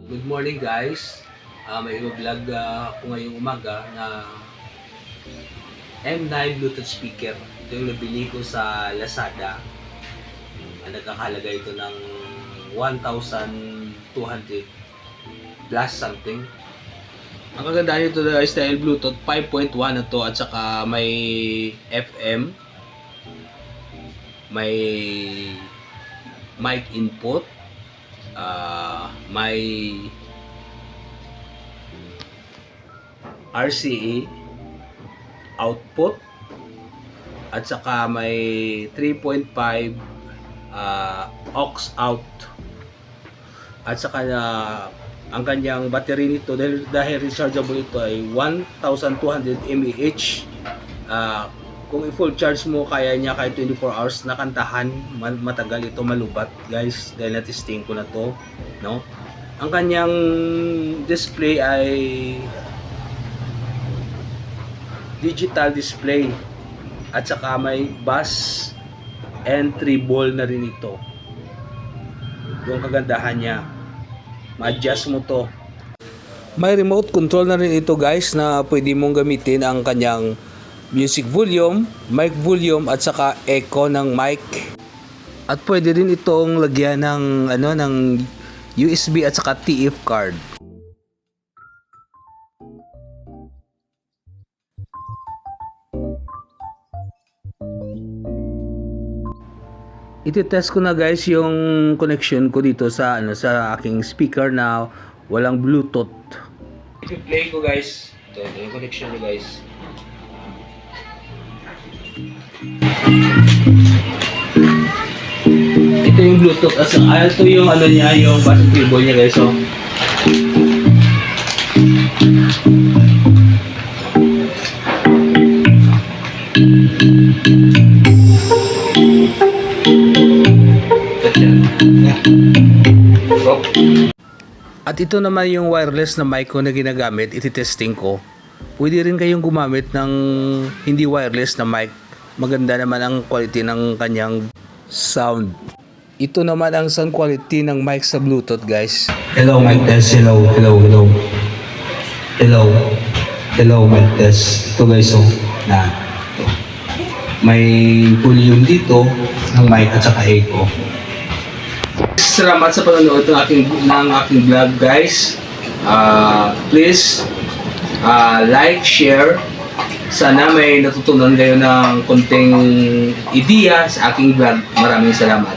Good morning guys. May vlog ako ngayong umaga na M9 Bluetooth speaker. Ito yung nabili ko sa Lazada. Nagkakalaga ito ng 1,200 plus something. Ang kagandahan nito guys dahil Bluetooth 5.1 na to at saka may FM, may mic input, may RCA output at saka may 3.5 aux out at saka ang kanyang battery nito dahil rechargeable ito ay 1,200 mAh. Kung i-full charge mo kaya niya kahit 24 hours na kantahan, matagal ito malubat guys dahil na-testing ko na to, no? Ang kanyang display ay digital display at saka may bass and treble na rin ito. Yung kagandahan niya, ma-adjust mo to. May remote control na rin ito guys na pwede mong gamitin ang kanyang music volume, mic volume at saka echo ng mic. At pwede rin itong lagyan ng ng USB at saka TF card. Iti-test ko na guys yung connection ko dito sa sa aking speaker na walang Bluetooth. I-play ko guys. Ito yung connection ko guys. Ito yung Bluetooth ito yung niya, yung bass treble niya guys. So at ito naman yung wireless na mic ko na ginagamit, iti-testing ko. Pwede rin kayong gumamit ng hindi wireless na mic. Maganda naman ang quality ng kanyang sound. Ito naman ang sound quality ng mic sa Bluetooth guys. Hello mic test, hello. Hello mic test. Ito guys, na may volume dito ng mic at saka echo. Salamat sa panonood ng aking vlog guys. Please like, share. Sana may natutunan kayo ng konting ideya sa aking vlog. Maraming salamat.